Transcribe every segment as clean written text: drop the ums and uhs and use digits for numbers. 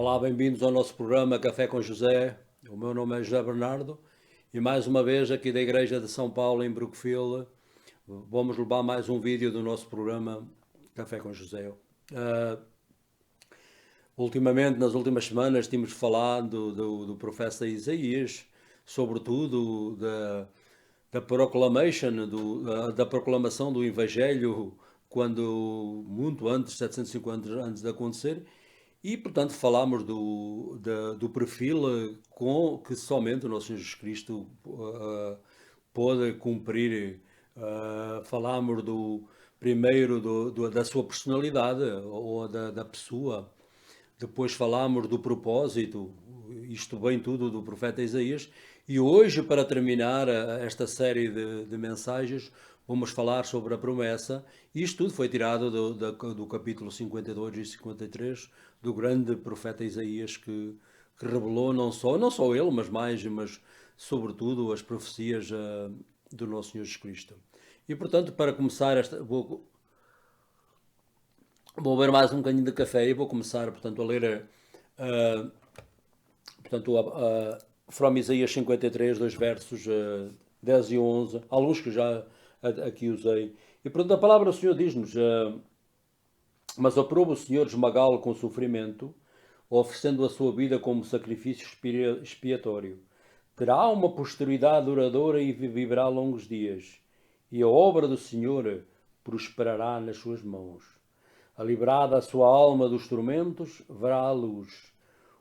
Olá, bem-vindos ao nosso programa Café com José. O meu nome é José Bernardo e mais uma vez aqui da Igreja de São Paulo em Brookfield vamos levar mais um vídeo do nosso programa Café com José. Ultimamente, nas últimas semanas, tínhamos falado do profeta Isaías, sobretudo da proclamation, da proclamação do Evangelho, quando muito antes, 750 anos antes de acontecer, e portanto falámos do perfil que somente o nosso Senhor Jesus Cristo pôde cumprir. Falámos primeiro da sua personalidade ou da pessoa. Depois falámos do propósito, isto bem tudo do profeta Isaías. E hoje, para terminar esta série de mensagens, vamos falar sobre a promessa. Isto tudo foi tirado do capítulo 52 e 53 do grande profeta Isaías, que revelou não só ele, mas sobretudo as profecias do nosso Senhor Jesus Cristo. E portanto, para começar vou beber mais um bocadinho de café e vou começar, portanto, a ler, uh, portanto, from Isaías 53, dois versos 10 e 11, alguns que já aqui usei. E, portanto, a palavra do Senhor diz-nos, mas aprova o Senhor esmagá-lo com sofrimento, oferecendo a sua vida como sacrifício expiatório. Terá uma posteridade duradoura e viverá longos dias, e a obra do Senhor prosperará nas suas mãos. Alivrada a sua alma dos tormentos, verá a luz.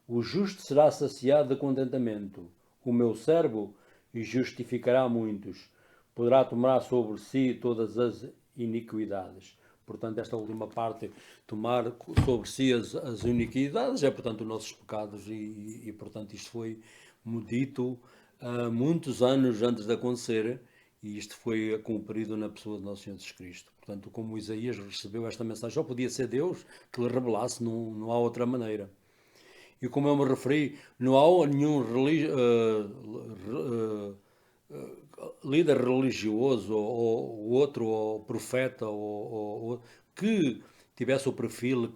O justo será saciado de contentamento. O meu servo justificará muitos. Poderá tomar sobre si todas as iniquidades. Portanto, esta última parte, tomar sobre si as iniquidades, é, portanto, os nossos pecados. Portanto, isto foi dito muitos anos antes de acontecer. E isto foi cumprido na pessoa de Nosso Senhor Jesus Cristo. Portanto, como Isaías recebeu esta mensagem, só podia ser Deus que lhe revelasse, não há outra maneira. E como eu me referi, não há nenhum líder religioso ou outro ou profeta que tivesse o perfil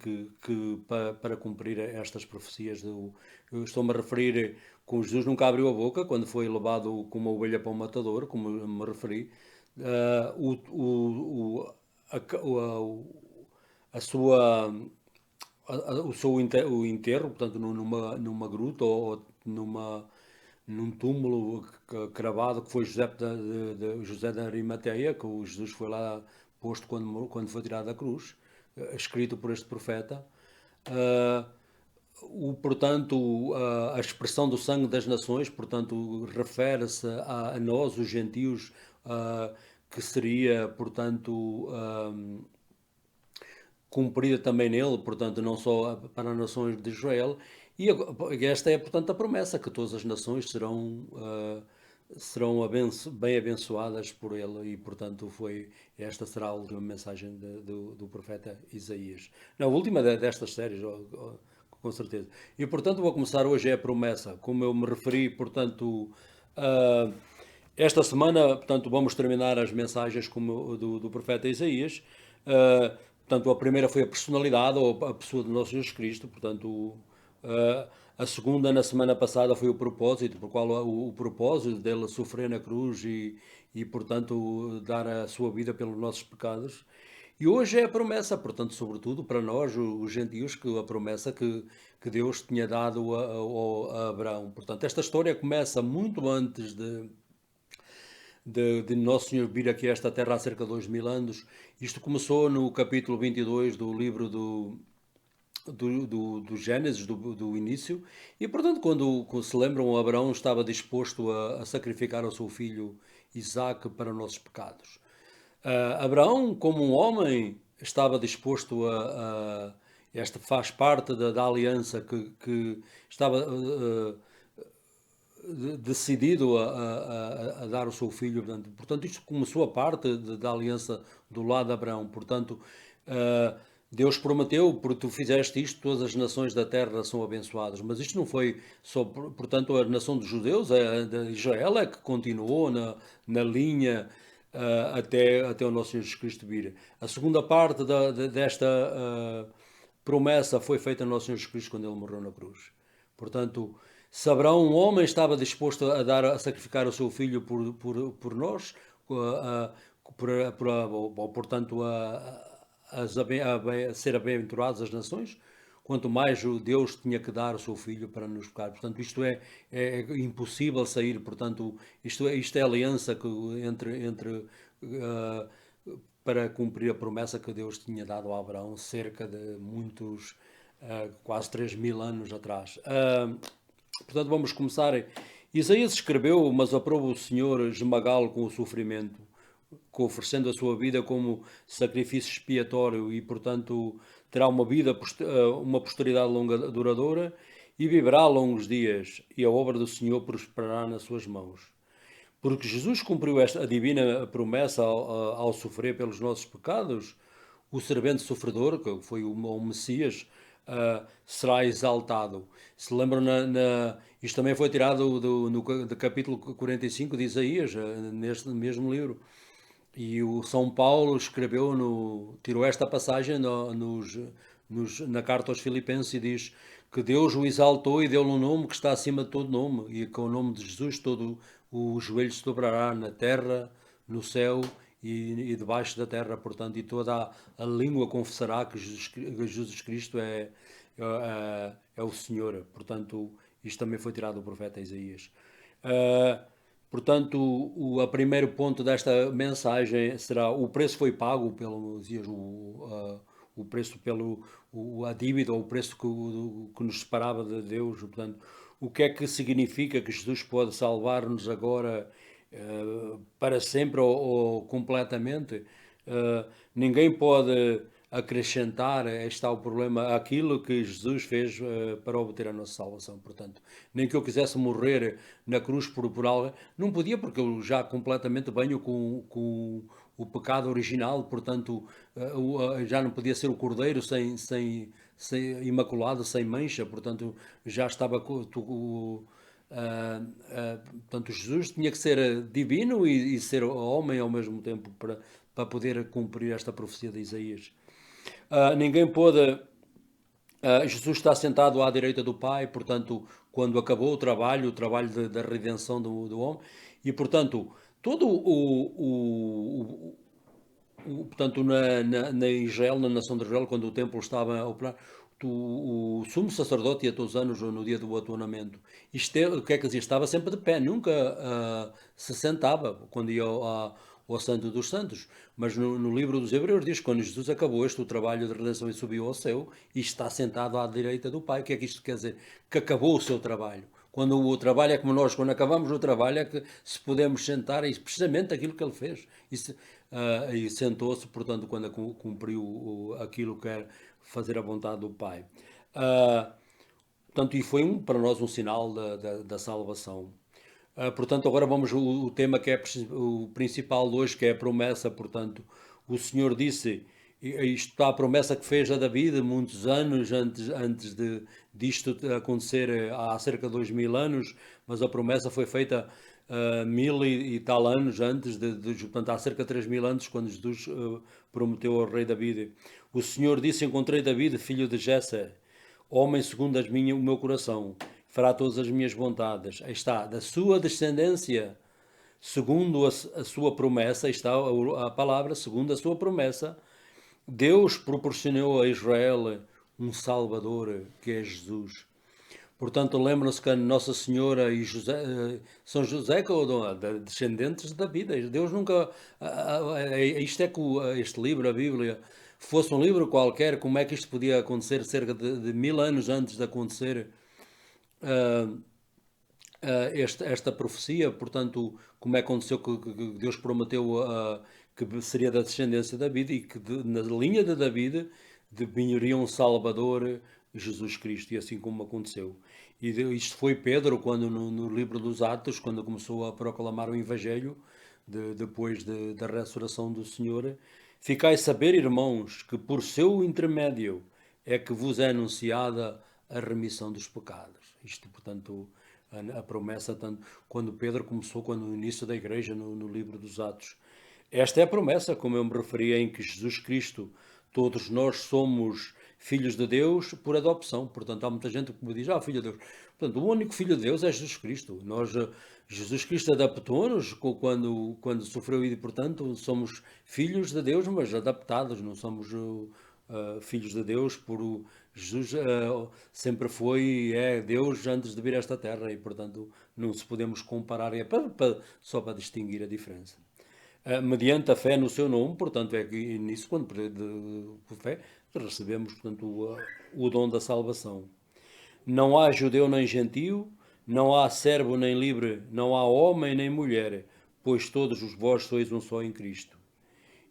para cumprir estas profecias. Eu estou-me a referir com Jesus nunca abriu a boca quando foi levado como uma ovelha para um matador, como me referi. A sua o enterro, portanto, numa gruta ou num túmulo cravado, que foi José de Arimateia, que o Jesus foi lá posto quando foi tirado da cruz, escrito por este profeta. Portanto, a expressão do sangue das nações, portanto, refere-se a nós, os gentios, que seria, portanto, cumprida também nele, portanto, não só para as nações de Israel. E esta é, portanto, a promessa, que todas as nações serão bem abençoadas por ele. E, portanto, esta será a última mensagem do profeta Isaías. Não, a última destas séries, com certeza. E, portanto, vou começar hoje a promessa. Como eu me referi, portanto, esta semana, portanto, vamos terminar as mensagens do profeta Isaías. Portanto, a primeira foi a personalidade, ou a pessoa de nosso Jesus Cristo. Portanto, a segunda, na semana passada, foi o propósito, por qual o propósito dele sofrer na cruz portanto, dar a sua vida pelos nossos pecados. E hoje é a promessa, portanto, sobretudo para nós, os gentios, que a promessa que Deus tinha dado a Abraão. Portanto, esta história começa muito antes de Nosso Senhor vir aqui a esta terra há cerca de 2000 anos. Isto começou no capítulo 22 do livro do Gênesis, do início. E, portanto, quando se lembram, Abraão estava disposto a sacrificar o seu filho Isaque para os nossos pecados. Abraão, como um homem, estava disposto esta faz parte da aliança que estava decidido a dar o seu filho. Portanto, isto começou a parte da aliança do lado de Abraão. Portanto, Deus prometeu, porque tu fizeste isto, todas as nações da terra são abençoadas. Mas isto não foi só, portanto, a nação dos judeus, de Israel é que continuou na linha até o nosso Jesus Cristo vir. A segunda parte desta promessa foi feita no nosso Senhor Jesus Cristo quando Ele morreu na cruz. Portanto, se Abraão, um homem, estava disposto a sacrificar o seu filho por nós, portanto, a ser bem-aventurados as nações, quanto mais o Deus tinha que dar o seu filho para nos pecar. Portanto, isto é impossível sair. Portanto, isto é a aliança entre para cumprir a promessa que Deus tinha dado a Abraão cerca de muitos, quase 3.000 anos atrás. Portanto, vamos começar. Isaías escreveu: mas aprova o Senhor esmagá-lo com o sofrimento, oferecendo a sua vida como sacrifício expiatório, e portanto terá uma posteridade longa, duradoura, e viverá longos dias, e a obra do Senhor prosperará nas suas mãos. Porque Jesus cumpriu a divina promessa ao sofrer pelos nossos pecados, o servente sofredor, que foi o Messias, será exaltado. Se lembram, isto também foi tirado do capítulo 45 de Isaías, neste mesmo livro. E o São Paulo tirou esta passagem na carta aos Filipenses e diz que Deus o exaltou e deu-lhe um nome que está acima de todo nome, e com o nome de Jesus todo o joelho se dobrará na terra, no céu e debaixo da terra, portanto, e toda a língua confessará que Jesus Cristo é o Senhor. Portanto, isto também foi tirado do profeta Isaías. Portanto, o primeiro ponto desta mensagem será: o preço foi pago o preço a dívida, ou o preço que nos separava de Deus. Portanto, o que é que significa que Jesus pode salvar-nos agora para sempre ou completamente? Ninguém pode acrescentar, está o problema, aquilo que Jesus fez para obter a nossa salvação. Portanto, nem que eu quisesse morrer na cruz por algo, não podia, porque eu já completamente venho com o pecado original. Portanto, já não podia ser o cordeiro sem imaculado, sem mancha. Portanto, já estava portanto, Jesus tinha que ser divino e ser homem ao mesmo tempo para poder cumprir esta profecia de Isaías. Ninguém pôde. Jesus está sentado à direita do Pai, portanto, quando acabou o trabalho da redenção do homem, e portanto, todo portanto, na Israel, na nação de Israel, quando o templo estava a operar, o sumo sacerdote ia todos os anos no dia do atonamento. O que é que dizia? Estava sempre de pé, nunca se sentava quando ia ao Santo dos Santos. Mas no livro dos Hebreus diz que quando Jesus acabou o trabalho de redenção e subiu ao céu, e está sentado à direita do Pai. O que é que isto quer dizer? Que acabou o seu trabalho. Quando o trabalho é como nós, quando acabamos o trabalho, é que se podemos sentar, e precisamente aquilo que ele fez. E sentou-se, portanto, quando cumpriu aquilo que era fazer a vontade do Pai. Portanto, e foi para nós um sinal da salvação. Portanto, agora vamos o tema que é o principal de hoje, que é a promessa. Portanto, o Senhor disse, isto está a promessa que fez a David muitos anos antes disto acontecer, há cerca de 2.000 anos, mas a promessa foi feita 1.000 e tal anos antes, portanto, há cerca de 3.000 anos, quando Jesus prometeu ao rei David. O Senhor disse: encontrei David, filho de Jessé, homem segundo o meu coração, fará todas as minhas vontades. Aí está, da sua descendência, segundo a sua promessa, está a palavra, segundo a sua promessa, Deus proporcionou a Israel um Salvador, que é Jesus. Portanto, lembram-se que a Nossa Senhora e São José, descendentes da vida. Deus nunca. Isto é que este livro, a Bíblia, fosse um livro qualquer, como é que isto podia acontecer cerca de 1.000 anos antes de acontecer esta profecia? Portanto, como é que aconteceu que Deus prometeu que seria da descendência de David, e que na linha de David viria um Salvador, Jesus Cristo, e assim como aconteceu. E isto foi Pedro, quando no livro dos Atos, quando começou a proclamar o Evangelho, depois da ressurreição do Senhor: ficai a saber, irmãos, que por seu intermédio é que vos é anunciada a remissão dos pecados. Isto, portanto, a promessa, tanto quando Pedro começou, quando no início da igreja, no livro dos Atos. Esta é a promessa, como eu me referi, em que Jesus Cristo, todos nós somos filhos de Deus por adopção. Portanto, há muita gente que me diz, filho de Deus. Portanto, o único filho de Deus é Jesus Cristo. Jesus Cristo adaptou-nos quando sofreu e, portanto, somos filhos de Deus, mas adaptados, não somos filhos de Deus Jesus sempre foi e é Deus antes de vir a esta terra e, portanto, não se podemos comparar, só para distinguir a diferença. Mediante a fé no seu nome, portanto, é que nisso, quando por fé, recebemos, portanto, o dom da salvação. Não há judeu nem gentio, não há servo nem livre, não há homem nem mulher, pois todos os vós sois um só em Cristo.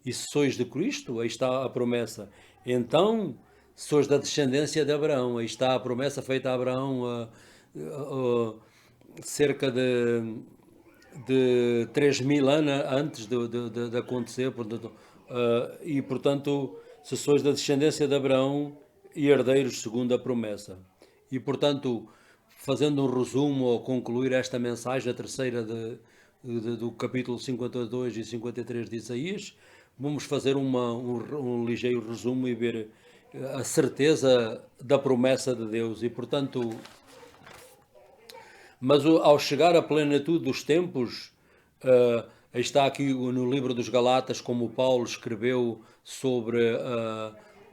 E se sois de Cristo, aí está a promessa. Então, sois da descendência de Abraão. Aí está a promessa feita a Abraão cerca de 3.000 anos antes de acontecer. Portanto, e, portanto, se sois da descendência de Abraão e herdeiros segundo a promessa. E, portanto, fazendo um resumo ou concluir esta mensagem, a terceira do capítulo 52 e 53 de Isaías, vamos fazer um ligeiro resumo e ver a certeza da promessa de Deus. E, portanto, mas ao chegar à plenitude dos tempos, está aqui no livro dos Galatas, como Paulo escreveu sobre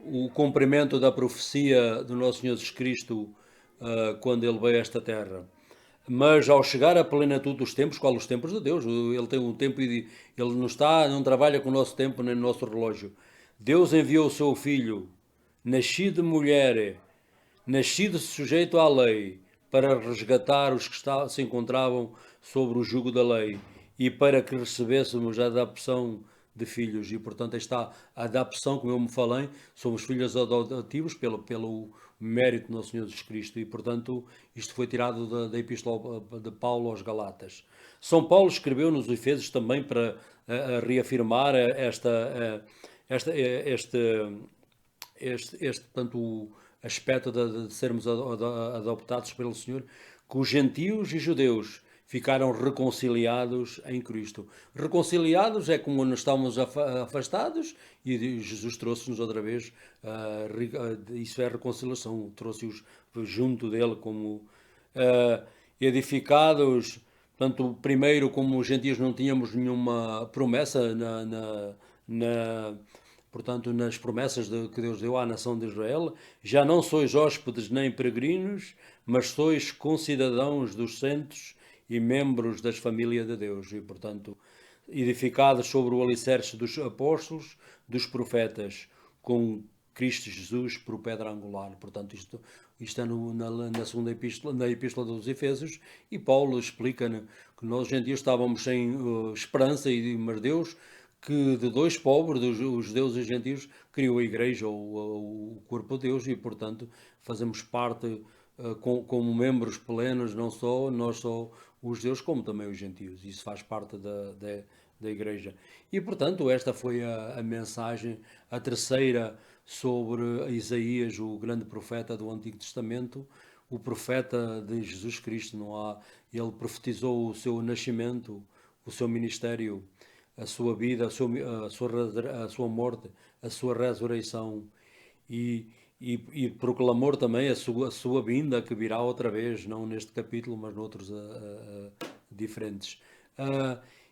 o cumprimento da profecia do nosso Senhor Jesus Cristo quando ele veio a esta terra. Mas ao chegar à plenitude dos tempos, qual os tempos de Deus? Ele tem um tempo e ele não trabalha com o nosso tempo nem o nosso relógio. Deus enviou o seu Filho, nascido de mulher, nascido sujeito à lei, para resgatar os que se encontravam sobre o jugo da lei e para que recebêssemos a adopção de filhos. E, portanto, está a adopção, como eu me falei, somos filhos adotivos pelo mérito do nosso Senhor Jesus Cristo. E, portanto, isto foi tirado da Epístola de Paulo aos Galatas. São Paulo escreveu nos Efésios também para reafirmar portanto, o aspecto de sermos adoptados pelo Senhor, que os gentios e judeus ficaram reconciliados em Cristo. Reconciliados é como nós estávamos afastados e Jesus trouxe-nos outra vez, isso é reconciliação, trouxe-os junto dele como edificados. Portanto, primeiro, como os gentios não tínhamos nenhuma promessa portanto, nas promessas que Deus deu à nação de Israel, já não sois hóspedes nem peregrinos, mas sois concidadãos dos santos e membros das famílias de Deus. E, portanto, edificados sobre o alicerce dos apóstolos, dos profetas, com Cristo Jesus por pedra angular. Portanto, isto é na segunda epístola, na epístola dos Efésios, e Paulo explica que nós, gentios, estávamos sem esperança, mas Deus, que de dois povos, os judeus e os gentios, criou a igreja, ou o corpo de Deus, e, portanto, fazemos parte como membros plenos, não só os judeus, como também os gentios. Isso faz parte da igreja. E, portanto, esta foi a mensagem, a terceira, sobre Isaías, o grande profeta do Antigo Testamento, o profeta de Jesus Cristo. Ele profetizou o seu nascimento, o seu ministério, a sua vida, a sua morte, a sua ressurreição e proclamou também a sua vinda, que virá outra vez, não neste capítulo, mas noutros diferentes.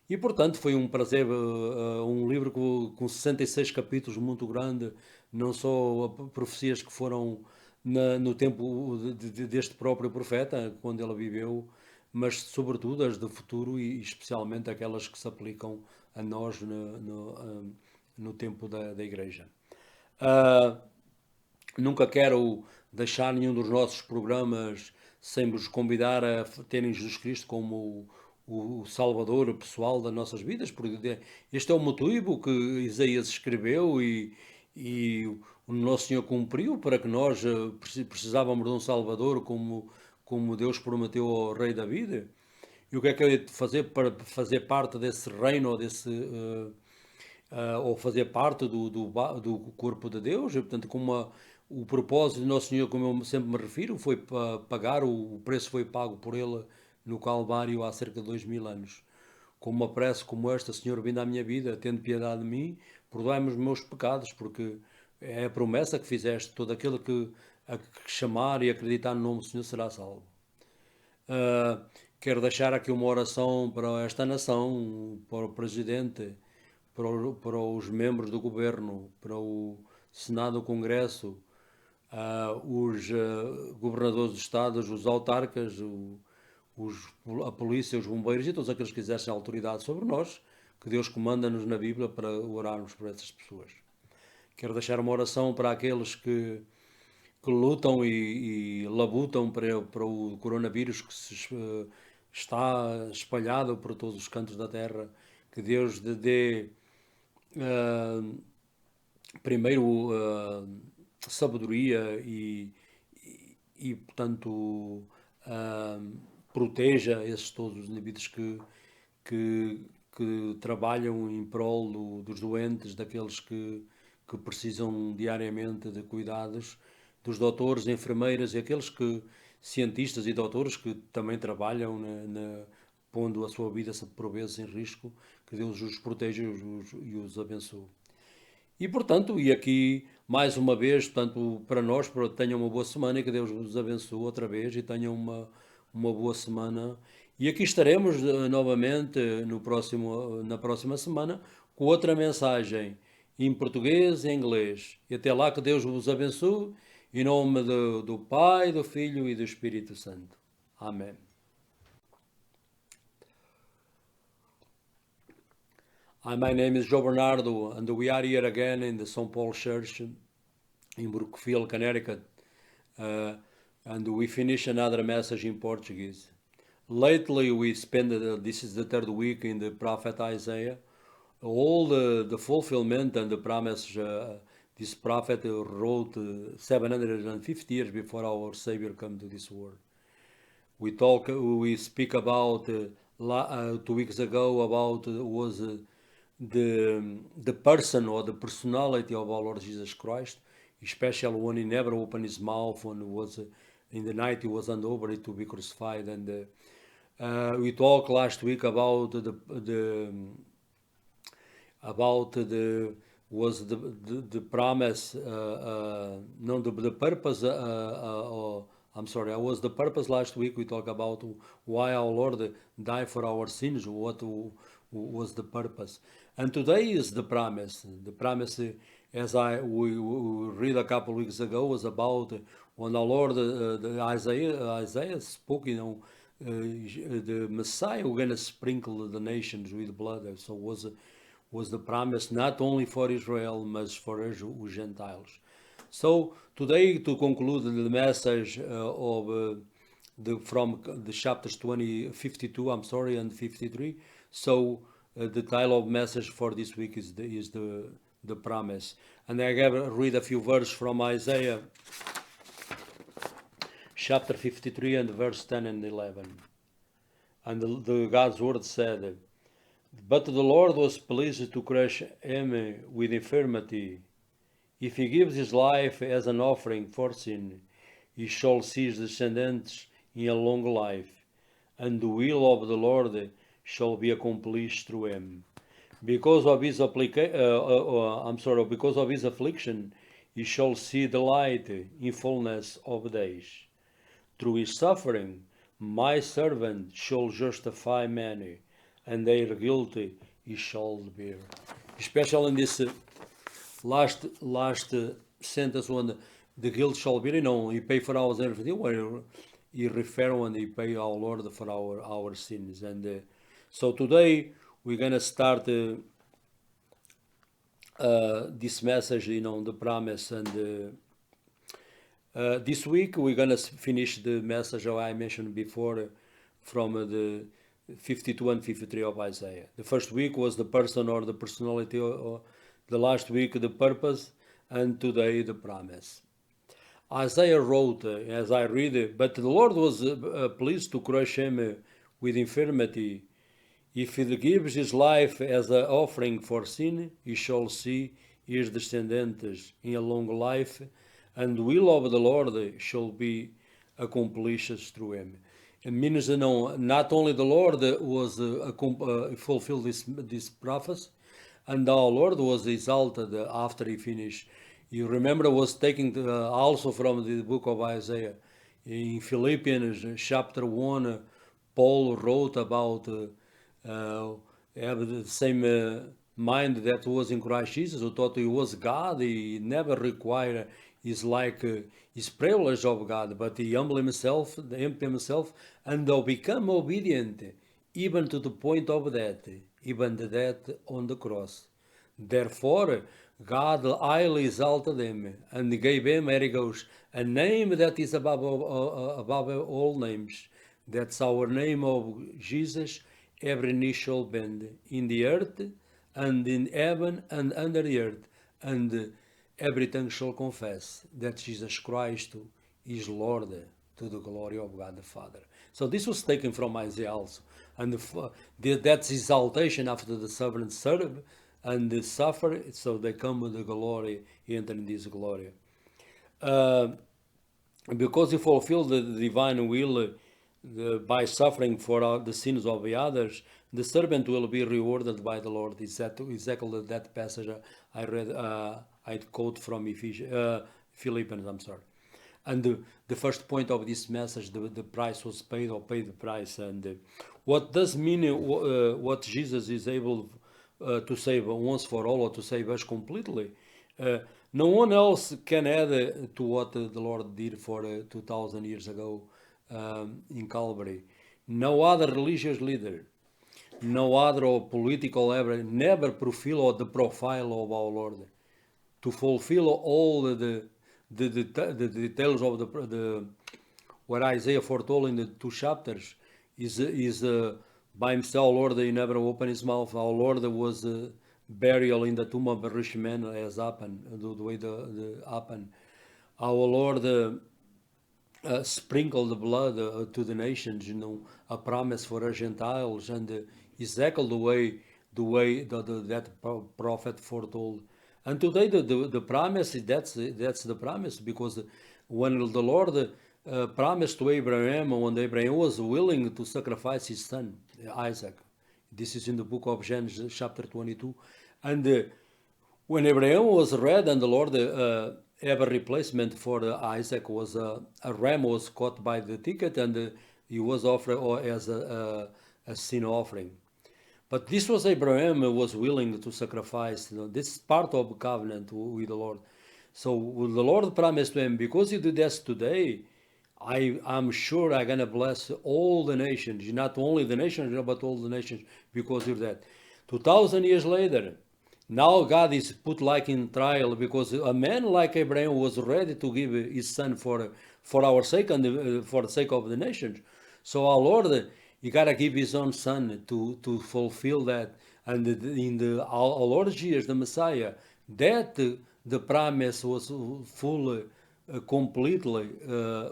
E, portanto, foi um prazer, um livro com 66 capítulos, muito grande, não só profecias que foram no tempo deste próprio profeta, quando ele viveu, mas sobretudo as do futuro e especialmente aquelas que se aplicam a nós no tempo da Igreja. Nunca quero deixar nenhum dos nossos programas sem vos convidar a terem Jesus Cristo como o Salvador pessoal das nossas vidas, porque este é o motivo que Isaías escreveu e o nosso Senhor cumpriu, para que nós precisávamos de um Salvador como Deus prometeu ao rei David. E o que é que eu ia fazer para fazer parte desse reino, ou fazer parte do corpo de Deus? E, portanto, o propósito do nosso Senhor, como eu sempre me refiro, foi pagar, o preço foi pago por ele no Calvário há cerca de 2000 anos. Com uma prece como esta: Senhor, vindo à minha vida, tendo piedade de mim, perdoai-me os meus pecados, porque É a promessa que fizeste, todo aquele que chamar e acreditar no nome do Senhor será salvo. Quero deixar aqui uma oração para esta nação, para o Presidente, para os membros do Governo, para o Senado, o Congresso, os governadores dos Estados, os autarcas, a polícia, os bombeiros e todos aqueles que exercem autoridade sobre nós, que Deus comanda-nos na Bíblia para orarmos por essas pessoas. Quero deixar uma oração para aqueles que lutam e labutam para o coronavírus que está espalhado por todos os cantos da terra. Que Deus dê primeiro sabedoria portanto, proteja esses todos os indivíduos que trabalham em prol dos doentes, daqueles que precisam diariamente de cuidados, dos doutores, enfermeiras e aqueles cientistas e doutores que também trabalham pondo a sua vida por vezes em risco. Que Deus os proteja e os abençoe. E portanto, e aqui mais uma vez, portanto, para nós, tenham uma boa semana e que Deus os abençoe outra vez e tenham uma boa semana. E aqui estaremos novamente na próxima semana com outra mensagem em português e em inglês. E até lá, que Deus vos abençoe, em nome do Pai, do Filho e do Espírito Santo. Amém. My name is Joe Bernardo, and we are here again in the St. Paul Church in Brookfield, Connecticut, and we finish another message in Portuguese. Lately, we spent, this is the third week in the prophet Isaiah, all the fulfillment and the promise this prophet wrote 750 years before our Savior came to this world. We speak about 2 weeks ago about the person or the personality of our Lord Jesus Christ, especially when he never opened his mouth, when it was in the night he was handed over to be crucified. And we talked last week about the promise, the purpose. I was the purpose last week. We talked about why our Lord died for our sins, what was the purpose. And today is the promise. The promise, as we read a couple of weeks ago, was about when our Lord, Isaiah spoke, the Messiah was going to sprinkle the nations with blood. So was the promise not only for Israel, but for os Gentiles. So today, to conclude the message from the chapters 52, and 53. So the title of message for this week is the promise. And I read a few verses from Isaiah chapter 53 and verse 10 and 11. And the God's word said, "But the Lord was pleased to crush him with infirmity. If he gives his life as an offering for sin, he shall see his descendants in a long life, and the will of the Lord shall be accomplished through him. Because of his affliction, he shall see the light in fullness of days. Through his suffering, my servant shall justify many, and their guilt he shall bear." Especially in this last sentence, when the guilt shall bear, he pay for our sins, where he refer when he pay our Lord for our sins. And so today we're gonna start this message, the promise, and this week we're gonna finish the message I mentioned before from the 52 and 53 of Isaiah. The first week was the person or the personality, or the last week the purpose, and today the promise. Isaiah wrote, as I read it, "But the Lord was pleased to crush him with infirmity. If he gives his life as an offering for sin, he shall see his descendants in a long life, and the will of the Lord shall be accomplished through him." It means, not only the Lord was fulfilled this prophecy, and our Lord was exalted after he finished You remember I was taking also from the book of Isaiah. In Philippians chapter 1, Paul wrote about have the same mind that was in Christ Jesus, who thought he was God. He never required his his privilege of God, but he humbled himself, and become obedient, even to the point of death, even the death on the cross. Therefore, God highly exalted him and gave him, here he goes, a name that is above all names. That's our name of Jesus. Every knee shall bend in the earth and in heaven and under the earth, and every tongue shall confess that Jesus Christ is Lord, to the glory of God the Father. So this was taken from Isaiah also. And that's exaltation after the servants serve and they suffer, so they come with the glory, enter in this glory. Because he fulfilled the divine will by suffering for the sins of the others, the servant will be rewarded by the Lord. Is that exactly that passage I read? I quote from Philippians. I'm sorry. And the first point of this message, the price was paid, or paid the price. And what does mean what Jesus is able to save once for all, or to save us completely? No one else can add to what the Lord did for 2,000 years ago in Calvary. No other religious leader, no other political ever never fulfill the profile of our Lord, to fulfill all the details of the what Isaiah foretold in the 2 chapters is by himself. Lord, he never opened his mouth. Our Lord was burial in the tomb of a rich man, as happened, the way the happened. Our Lord sprinkled the blood to the nations, a promise for the Gentiles, and exactly the way that prophet foretold. And today the promise, that's the promise, because when the Lord promised to Abraham, when Abraham was willing to sacrifice his son Isaac, this is in the book of Genesis chapter 22, and when Abraham was ready, and the Lord have a replacement for Isaac, was a ram was caught by the thicket, and he was offered as a sin offering. But this was Abraham was willing to sacrifice. This is part of the covenant with the Lord. So the Lord promised to him, because you do this today, I'm sure I'm going to bless all the nations, not only the nations, but all the nations, because of that. 2,000 years later, now God is put like in trial, because a man like Abraham was ready to give his son for our sake and for the sake of the nations. So our Lord, he got to give his own son to fulfill that. And in our Lord Jesus, the Messiah, that the promise was full completely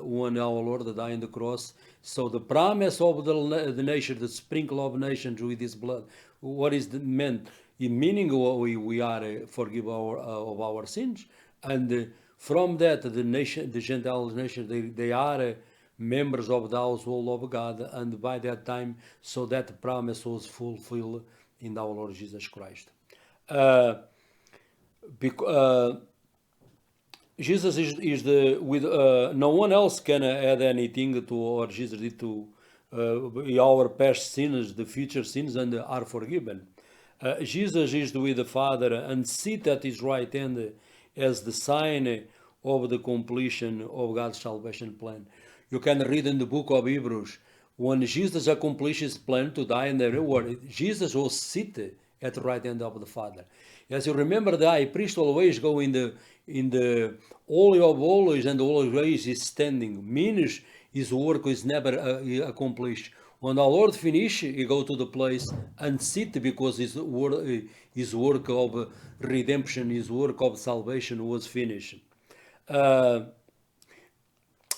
when our Lord died on the cross. So the promise of the nation, the sprinkle of nations with his blood, what is the meant? In meaning we are forgive of our sins, and from that the nation, the Gentile nation, they are members of the household of God, and by that time, so that promise was fulfilled in our Lord Jesus Christ. Jesus is the with no one else can add anything to what Jesus did to our past sins, the future sins, and are forgiven. Jesus is with the Father and sit at his right hand as the sign of the completion of God's salvation plan. You can read in the book of Hebrews, when Jesus accomplished his plan to die in the reward, Jesus will sit at the right hand of the Father. As you remember, the high priest always go in the Holy of Holies, and always is standing, means his work is never accomplished. When our Lord finish, he go to the place and sit, because his work of redemption, his work of salvation was finished.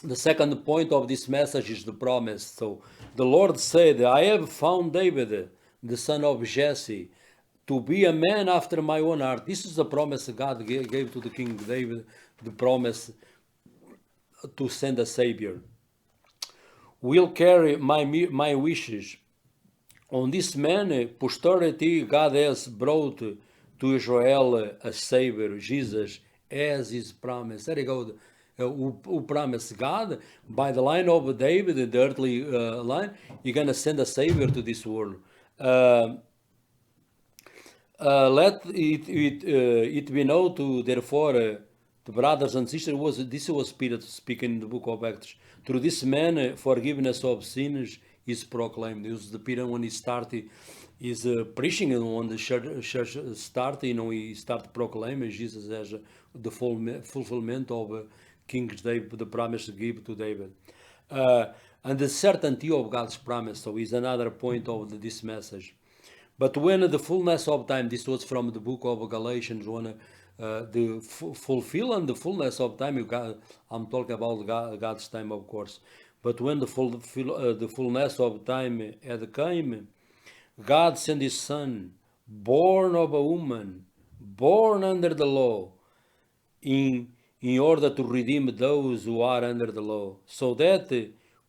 The second point of this message is the promise. So the Lord said, I have found David, the son of Jesse, to be a man after my own heart. This is the promise God gave to the King David, the promise to send a Savior. Will carry my wishes. On this man, posterity, God has brought to Israel a Savior, Jesus, as his promise. There you go. Who promised God by the line of David, the earthly line, you're going to send a savior to this world. Let it be known to therefore the brothers and sisters, this was Peter speaking in the book of Acts. Through this man, forgiveness of sins is proclaimed. This was the Peter when he started is preaching, and when the church started, he started proclaiming Jesus as the fulfillment of King David, the promise given to David. And the certainty of God's promise, so is another point of this message. But when the fullness of time, this was from the book of Galatians, when the fulfill and the fullness of time, I'm talking about God's time, of course. But when the fullness of time had come, God sent His Son, born of a woman, born under the law, in order to redeem those who are under the law, so that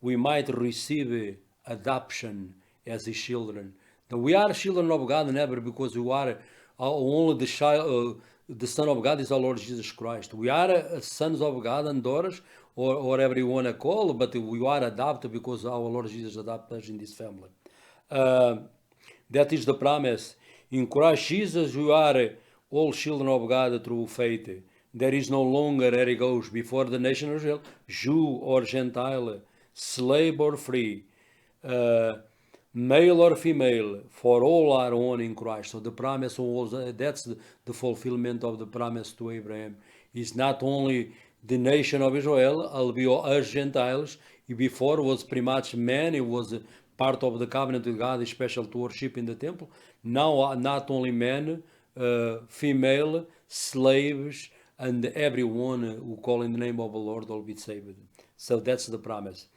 we might receive adoption as His children. Now, we are children of God never because we are only the child. The Son of God is our Lord Jesus Christ. We are sons of God and daughters, or whatever you want to call, but we are adopted because our Lord Jesus adopted us in this family. That is the promise. In Christ Jesus, we are all children of God through faith. There is no longer, there it goes, before the nation of Israel, Jew or Gentile, slave or free, male or female, for all are one in Christ. So the promise was, that's the fulfillment of the promise to Abraham. It's not only the nation of Israel, albeit us Gentiles. Before was pretty much man, it was part of the covenant with God, special to worship in the temple. Now, not only men, female, slaves, and everyone who call in the name of the Lord will be saved. So that's the promise.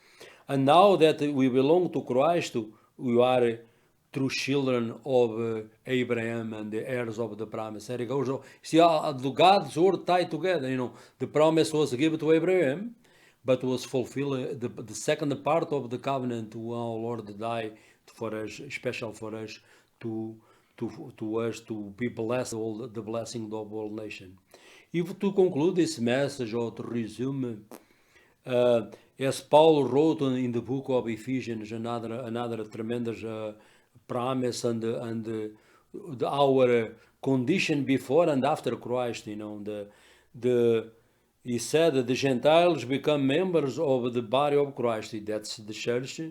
And now that we belong to Christ, we are true children of Abraham and the heirs of the promise. There it goes. So, see, God's word tied together. The promise was given to Abraham, but was fulfilled. The second part of the covenant, when our Lord died for us, special for us, to us to be blessed, all the blessing of all nation. If to conclude this message or to resume, as Paul wrote in the book of Ephesians, another tremendous promise and our condition before and after Christ. He said that the Gentiles become members of the body of Christ. That's the church,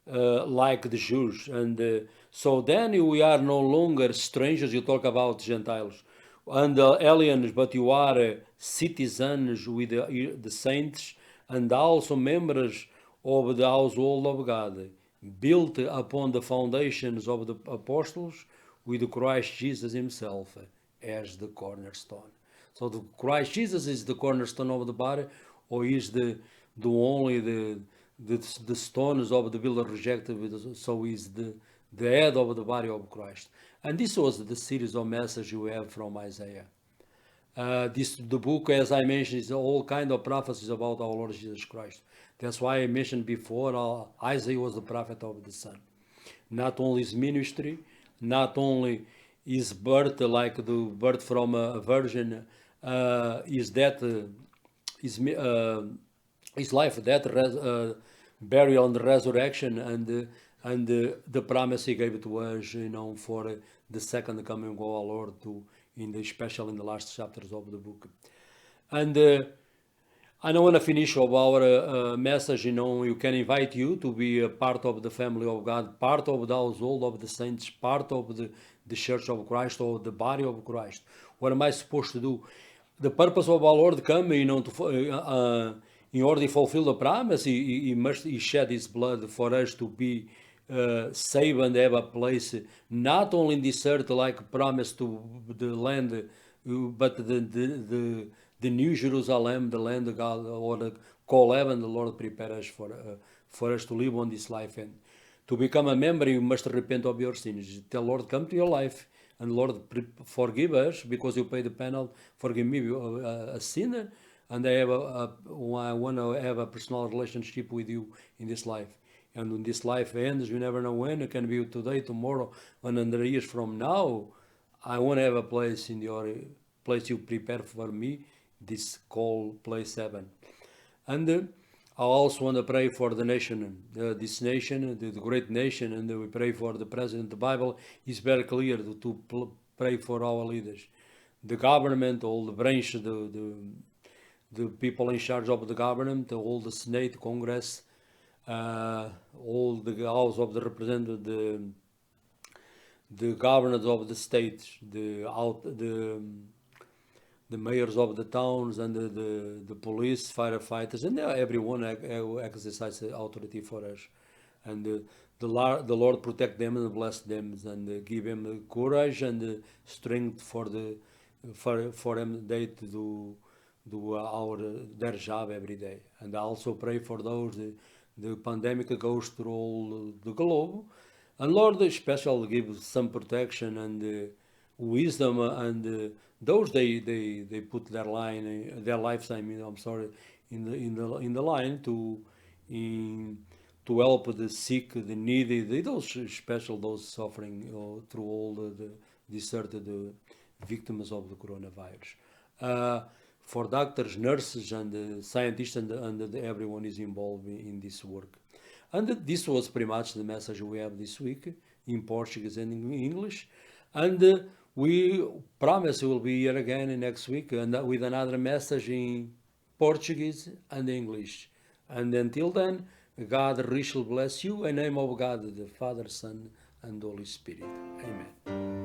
like the Jews. And so then we are no longer strangers. You talk about Gentiles and aliens, but you are citizens with the saints and also members of the household of God, built upon the foundations of the apostles, with Christ Jesus Himself as the cornerstone. So the Christ Jesus is the cornerstone of the body, or is the stones of the builder rejected, so is the head of the body of Christ. And this was the series of messages we have from Isaiah. The book, as I mentioned, is all kind of prophecies about our Lord Jesus Christ. That's why I mentioned before, Isaiah was the prophet of the Son. Not only his ministry, not only his birth, like the birth from a virgin, his death, his life, death, burial, and resurrection, and the promise He gave to us, for the second coming of our Lord, especially in the last chapters of the book. And I want to finish of our message. We can invite you to be a part of the family of God, part of the household of the saints, part of the church of Christ, or the body of Christ. What am I supposed to do? The purpose of our Lord coming, in order to fulfill the promise, He shed His blood for us to be saved and have a place, not only in this earth like promised to the land, but the new Jerusalem, the land of God, or the call heaven, the Lord prepare us for us to live on this life. And to become a member, you must repent of your sins. Tell Lord, come to your life, and Lord, forgive us because you paid the penalty. Forgive me, a sinner, and I want to have a personal relationship with you in this life. And when this life ends, you never know when. It can be today, tomorrow, 100 years from now. I want to have a place in your place you prepare for me, this call Play 7. And I also want to pray for the nation, this nation, the great nation, and we pray for the president. The Bible is very clear to pray for our leaders, the government, all the branches, the people in charge of the government, all the Senate, Congress, all the House of the Representatives, the governors of the states, the mayors of the towns, and the police, firefighters, and everyone exercise authority for us. And the Lord protect them and bless them, and give them courage and strength for them they to do their job every day. And I also pray for those the pandemic goes through all the globe, and Lord especially give some protection and wisdom, and those they put their lifetime in the line to help the sick, the needy, those suffering through all the deserted victims of the coronavirus. For doctors, nurses, and scientists, and everyone is involved in this work. And this was pretty much the message we have this week in Portuguese and in English. And we promise we will be here again next week and with another message in Portuguese and English. And until then, God richly bless you. In the name of God, the Father, Son, and Holy Spirit. Amen.